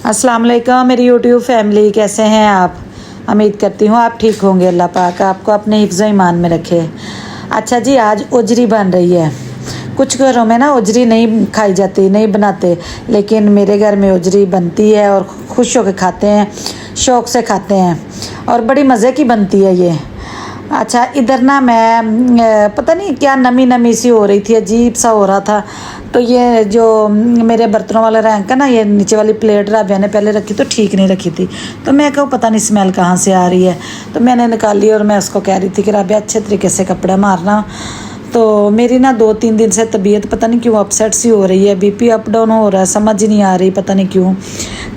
अस्सलाम वालेकुम मेरी यूट्यूब फैमिली, कैसे हैं आप। उम्मीद करती हूँ आप ठीक होंगे। अल्लाह पाक आपको अपने हिफ्ज़ ईमान में रखे। अच्छा जी, आज उजरी बन रही है। कुछ घरों में ना उजरी नहीं खाई जाती, नहीं बनाते, लेकिन मेरे घर में उजरी बनती है और खुश होकर खाते हैं, शौक़ से खाते हैं और बड़ी मज़े की बनती है ये। अच्छा, इधर ना मैं पता नहीं क्या नमी नमी सी हो रही थी, अजीब सा हो रहा था। तो ये जो मेरे बर्तनों वाला रैंक है ना, ये नीचे वाली प्लेट राबिया ने पहले रखी तो ठीक नहीं रखी थी, तो मैं कहूँ पता नहीं स्मेल कहाँ से आ रही है। तो मैंने निकाली और मैं उसको कह रही थी कि राबिया अच्छे तरीके से कपड़ा मारना। तो मेरी ना 2-3 दिन से तबीयत पता नहीं क्यों अपसेट सी हो रही है, बीपी अप डाउन हो रहा है, समझ ही नहीं आ रही पता नहीं क्यों।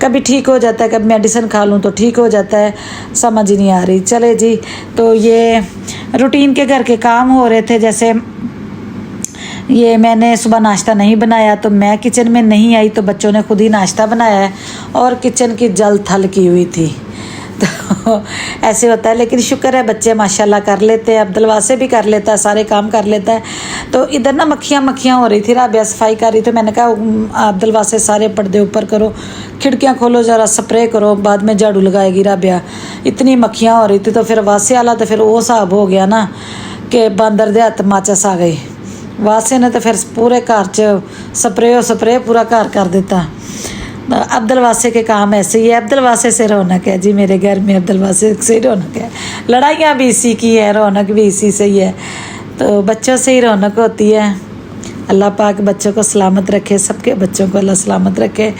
कभी ठीक हो जाता है, कभी मेडिसिन खा लूँ तो ठीक हो जाता है, समझ ही नहीं आ रही। चले जी, तो ये रूटीन के घर के काम हो रहे थे। जैसे ये मैंने सुबह नाश्ता नहीं बनाया तो मैं किचन में नहीं आई, तो बच्चों ने खुद ही नाश्ता बनाया है और किचन की जल थल की हुई थी। तो ऐसे होता है, लेकिन शुक्र है बच्चे माशाल्लाह कर लेते हैं। अब्दुल वासे भी कर लेता है, सारे काम कर लेता है। तो इधर ना मक्खियाँ हो रही थी, राबिया सफाई कर रही, तो मैंने कहा अब्दुल वासे सारे पर्दे ऊपर करो, खिड़कियाँ खोलो, ज़रा स्प्रे करो, बाद में झाड़ू लगाएगी राबिया। इतनी मक्खियाँ हो रही थी, तो फिर वासे वाला तो फिर वो हिसाब हो गया ना कि बंदर दे हत्थ माचस आ गई। वासे ने तो फिर पूरे घर च स्प्रे पूरा घर कर देता। अब्दुल वासे के काम ऐसे ही है, अब्दुल वासे से रौनक है जी मेरे घर में, अब्दुल वासे से रौनक है। लड़ाइयाँ भी इसी की है, रौनक भी इसी से ही है। तो बच्चों से ही रौनक होती है। अल्लाह पाक बच्चों को सलामत रखे, सबके बच्चों को अल्लाह सलामत रखे।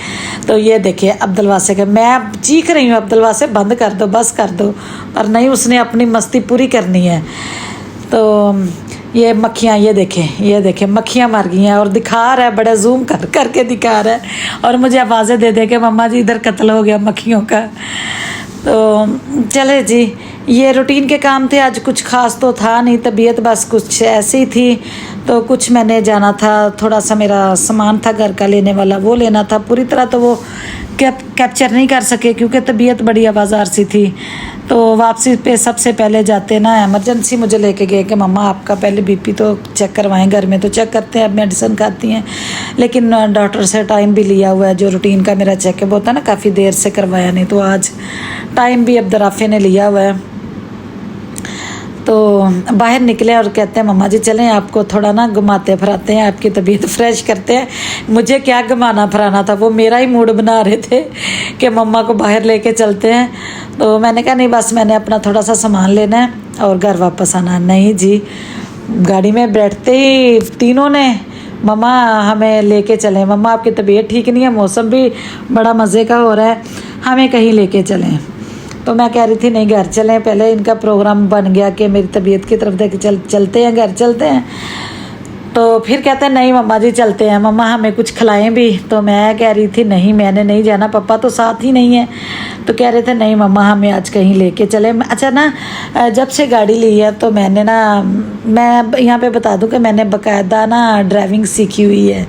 तो ये देखिए अब्दुल वासे के, मैं चीख रही हूँ अब्दुल वासे बंद कर दो, बस कर दो, और नहीं, उसने अपनी मस्ती पूरी करनी है। तो ये मक्खियाँ, ये देखें मक्खियाँ मर गई हैं, और दिखा रहा है, बड़ा जूम कर करके दिखा रहा है, और मुझे आवाज़ें दे दे के मम्मा जी इधर कत्ल हो गया मक्खियों का। तो चले जी, ये रूटीन के काम थे। आज कुछ खास तो था नहीं, तबीयत बस कुछ ऐसी ही थी। तो कुछ मैंने जाना था, थोड़ा सा मेरा सामान था घर का लेने वाला, वो लेना था। पूरी तरह तो वो कैप्चर नहीं कर सके क्योंकि तबीयत बड़ी आवाज़ार सी थी। तो वापसी पे सबसे पहले जाते ना एमरजेंसी मुझे लेके गए कि मम्मा आपका पहले बीपी तो चेक करवाएं, घर में तो चेक करते हैं, अब मेडिसिन खाती हैं, लेकिन डॉक्टर से टाइम भी लिया हुआ है। जो रूटीन का मेरा चेकअप होता है ना, काफ़ी देर से करवाया नहीं, तो आज टाइम भी अब्दुल राफे ने लिया हुआ है। तो बाहर निकले और कहते हैं मम्मा जी चलें आपको थोड़ा ना घुमाते फिराते हैं, आपकी तबीयत फ्रेश करते हैं। मुझे क्या घुमाना फिराना था, वो मेरा ही मूड बना रहे थे कि मम्मा को बाहर लेके चलते हैं। तो मैंने कहा नहीं, बस मैंने अपना थोड़ा सा सामान लेना है और घर वापस आना। नहीं जी, गाड़ी में बैठते ही तीनों ने मम्मा हमें लेके चलें, मम्मा आपकी तबीयत ठीक नहीं है, मौसम भी बड़ा मज़े का हो रहा है, हमें कहीं लेके चलें। तो मैं कह रही थी नहीं घर चलें, पहले इनका प्रोग्राम बन गया कि मेरी तबीयत की तरफ देख चलते हैं, घर चलते हैं। तो फिर कहते हैं नहीं मम्मा जी चलते हैं, मम्मा हमें कुछ खिलाएं भी। तो मैं कह रही थी नहीं मैंने नहीं जाना, पापा तो साथ ही नहीं है। तो कह रहे थे नहीं मम्मा हमें आज कहीं लेके चले। अच्छा ना, जब से गाड़ी ली है तो मैंने ना, मैं यहाँ पे बता दूँ कि मैंने बाकायदा ना ड्राइविंग सीखी हुई है।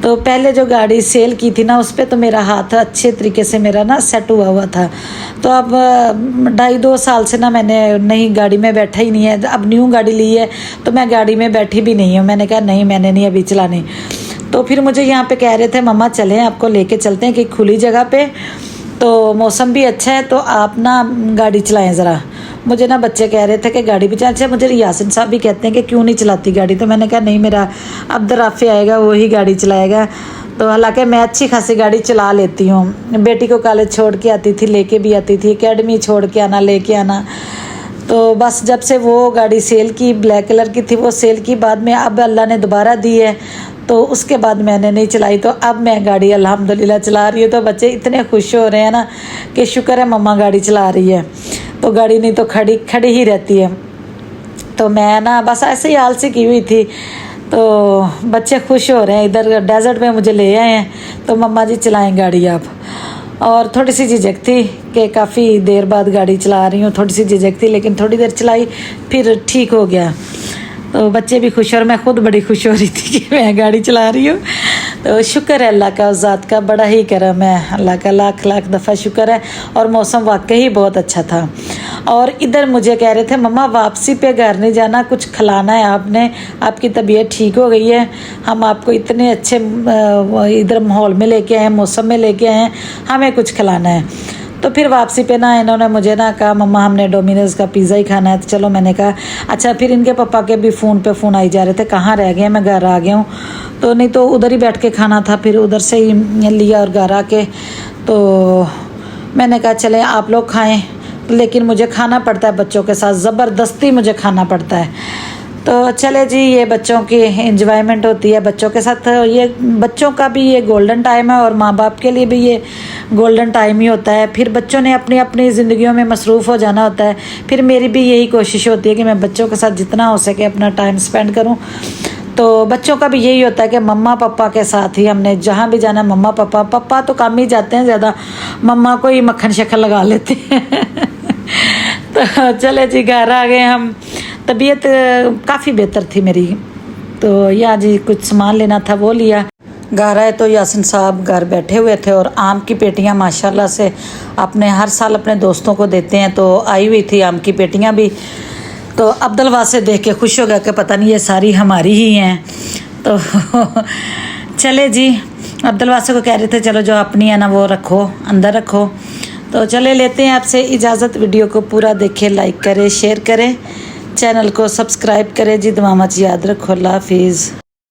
तो पहले जो गाड़ी सेल की थी ना, उस पर तो मेरा हाथ अच्छे तरीके से मेरा ना सेट हुआ था। तो अब 2.5 साल से ना मैंने नई गाड़ी में बैठा ही नहीं है। अब न्यू गाड़ी ली है तो मैं गाड़ी में बैठी भी नहीं हूँ। मैंने कहा नहीं मैंने नहीं अभी चलानी। तो फिर मुझे यहाँ पे कह रहे थे मम्मा चलें आपको लेके चलते हैं कि खुली जगह पे, तो मौसम भी अच्छा है, तो आप ना गाड़ी चलाएं ज़रा। मुझे ना बच्चे कह रहे थे कि गाड़ी भी चला। अच्छा, मुझे यासिन साहब भी कहते हैं कि क्यों नहीं चलाती गाड़ी। तो मैंने कहा नहीं, मेरा अब्दुल राफे आएगा वही गाड़ी चलाएगा। तो हालांकि मैं अच्छी खासी गाड़ी चला लेती हूँ। बेटी को कॉलेज छोड़ के आती थी, लेके भी आती थी, एकेडमी छोड़ के आना, लेके आना। तो बस जब से वो गाड़ी सेल की, ब्लैक कलर की थी, वो सेल की, बाद में अब अल्लाह ने दोबारा दी है, तो उसके बाद मैंने नहीं चलाई। तो अब मैं गाड़ी अल्हम्दुलिल्लाह चला रही हूँ। तो बच्चे इतने खुश हो रहे हैं ना कि शुक्र है मम्मा गाड़ी चला रही है, तो गाड़ी नहीं तो खड़ी ही रहती है। तो मैं ना बस ऐसे ही आलसी की हुई थी। तो बच्चे खुश हो रहे हैं। इधर डेजर्ट में मुझे ले आए हैं, तो मम्मा जी चलाएं गाड़ी आप। और थोड़ी सी झिझक थी कि काफ़ी देर बाद गाड़ी चला रही हूँ, थोड़ी सी झिझक थी, लेकिन थोड़ी देर चलाई फिर ठीक हो गया। तो बच्चे भी खुश, और मैं खुद बड़ी खुश हो रही थी कि मैं गाड़ी चला रही हूँ। तो शुक्र है अल्लाह का, उस ज़ात का बड़ा ही करम है, अल्लाह का लाख लाख दफ़ा शुक्र है। और मौसम वाकई ही बहुत अच्छा था। और इधर मुझे कह रहे थे मम्मा वापसी पे घर नहीं जाना, कुछ खिलाना है आपने, आपकी तबीयत ठीक हो गई है, हम आपको इतने अच्छे इधर माहौल में लेके आए हैं, मौसम में लेके आए हैं, हमें कुछ खिलाना है। तो फिर वापसी पे ना इन्होंने मुझे ना कहा मम्मा हमने डोमिनोज़ का पिज़्ज़ा ही खाना है। तो चलो मैंने कहा अच्छा। फिर इनके पापा के भी फ़ोन पे फ़ोन आई जा रहे थे, कहाँ रह गए, मैं घर आ गया हूँ। तो नहीं तो उधर ही बैठ के खाना था, फिर उधर से ही लिया और घर आके तो मैंने कहा चले आप लोग खाएं, लेकिन मुझे खाना पड़ता है बच्चों के साथ, ज़बरदस्ती मुझे खाना पड़ता है। तो चले जी, ये बच्चों की एंजॉयमेंट होती है बच्चों के साथ, ये बच्चों का भी ये गोल्डन टाइम है और माँ बाप के लिए भी ये गोल्डन टाइम ही होता है। फिर बच्चों ने अपनी अपनी ज़िंदगियों में मसरूफ़ हो जाना होता है। फिर मेरी भी यही कोशिश होती है कि मैं बच्चों के साथ जितना हो सके अपना टाइम स्पेंड करूँ। तो बच्चों का भी यही होता है कि मम्मा पापा के साथ ही हमने जहाँ भी जाना, मम्मा पापा तो काम ही जाते हैं ज़्यादा, मम्मा को ही मक्खन शक्कर लगा लेते हैं। तो चले जी, घर आ गए हम। तबीयत काफ़ी बेहतर थी मेरी, तो या जी कुछ सामान लेना था वो लिया। घर आए तो यासिन साहब घर बैठे हुए थे और आम की पेटियां माशाल्लाह से अपने हर साल अपने दोस्तों को देते हैं, तो आई हुई थी आम की पेटियां भी। तो अब्दुल वासे देख के खुश हो गया कि पता नहीं ये सारी हमारी ही हैं। तो चले जी, अब्दुल वासे को कह रहे थे चलो जो अपनी है ना वो रखो, अंदर रखो। तो चले लेते हैं आपसे इजाज़त। वीडियो को पूरा देखें, लाइक करें, शेयर करें, चैनल को सब्सक्राइब करें जी। दुआ मत याद रखो। अल्लाह हाफिज़।